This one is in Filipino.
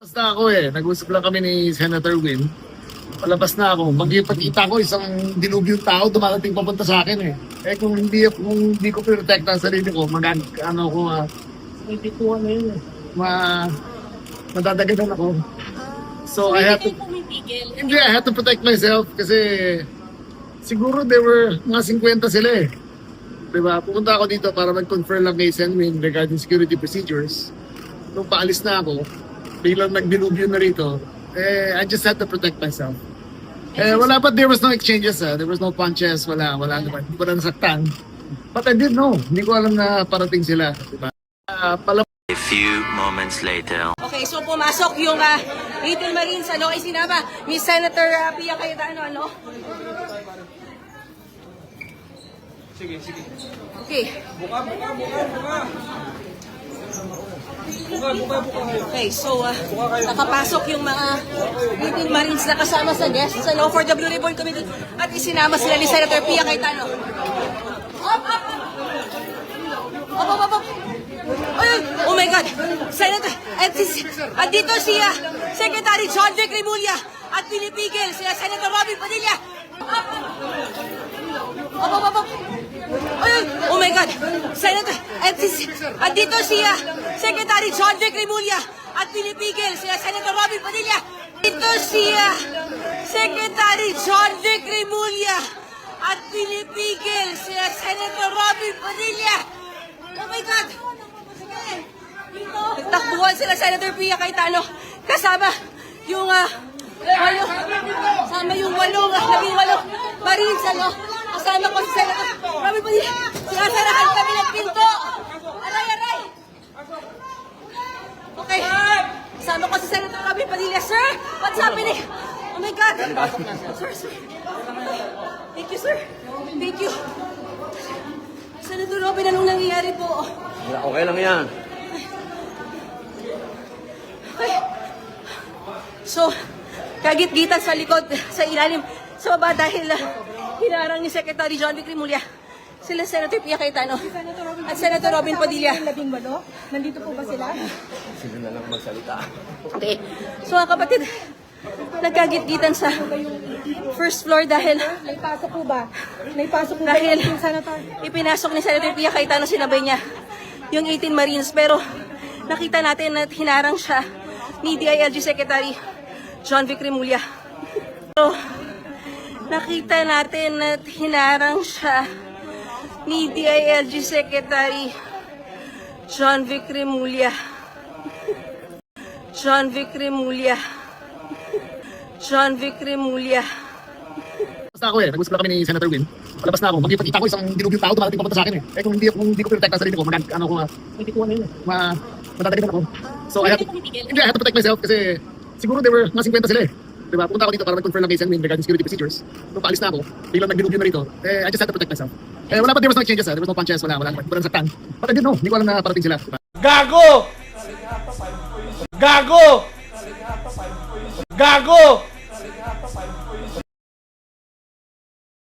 Basta ako nag-usap lang kami ni Senator Win. Palabas na ako. Pagkita ko, isang dilubyong tao dumarating papunta sa akin kung hindi ko protect ang sarili ko, madadagadan ako. So I had to protect myself kasi siguro there were mga 50 sila Diba? Pupunta ako dito para mag-confer lang kay Senwin regarding security procedures. Nung paalis na ako, biglang nagdilubyo na rito, I just had to protect myself. There was no exchanges, there was no punches, wala naman, hindi ko na nasaktan. But I didn't know, hindi ko alam na parating sila, diba? A few moments later. Okay, so pumasok yung 18 Marines, isinama ni Senator Pia Cayetano, Sige. Okay. Buka. Okay, so nakapasok yung mga 18 Marines na kasama sa guests for the Blue Ribbon Committee at isinama sila ni Senator Pia Cayetano. Up! Ay! Oh my God! Senator! At dito si Secretary John Vic Remulla at pinipigil si Senator Robin Padilla. Up! Ay! Oh my God! Senator! At dito si Secretary John Vic Remulla at pinipigil si Senator Robin Padilla. Dito si Secretary John Vic Remulla at pinipigil si Senator Robin Padilla. Oh my God! Takbuhan sila Senator Pia Cayetano kasama yung labing walong Marines, kasama ko si Senator Robin Padilla. Sinasarahan kami ng pinto. Aray! Okay. Kasama ko si Senator Robin Padilla. Sir, what's happening? Oh my God. Sir. Thank you, sir. Thank you. Senator Robin, anong nangyayari po? Okay lang yan. Okay. So, kagit-gitan sa likod, sa ilalim, sa baba dahil hinarang ni Secretary John Vic Remulla sila Senator Pia Cayetano at Senator Robin Padilla. Nandito po ba sila? Sila na lang magsalita. Okay. So, mga kapatid, nagkagit-gitan sa first floor dahil May pasok po ba? May pasok po ba dahil yung senator? ipinasok ni Senator Pia Cayetano, sinabay niya yung 18 Marines, pero nakita natin na hinarang siya ni DILG Secretary John Vic Remulla. So, nakita natin na hinarang siya ni DILG Secretary John Vic Remulla. Basta ako nag-usap lang kami ni Senator Win. Palabas na ako. Pagkita ko, isang dilubyong tao dumarating papunta sa akin kung hindi ko protect ang sarili ko, madadagadan ako. So I had to protect myself kasi siguro there were mga 50 sila Diba? Pupunta ako dito para mag-confer lang kay Senwin regarding security procedures. Nung paalis na ako, biglang nagdilubyo na rito, I just had to protect myself. There was no exchanges, there was no punches, wala naman, hindi ko na nasaktan. But I didn't know, hindi ko alam na parating sila. Diba? Gago!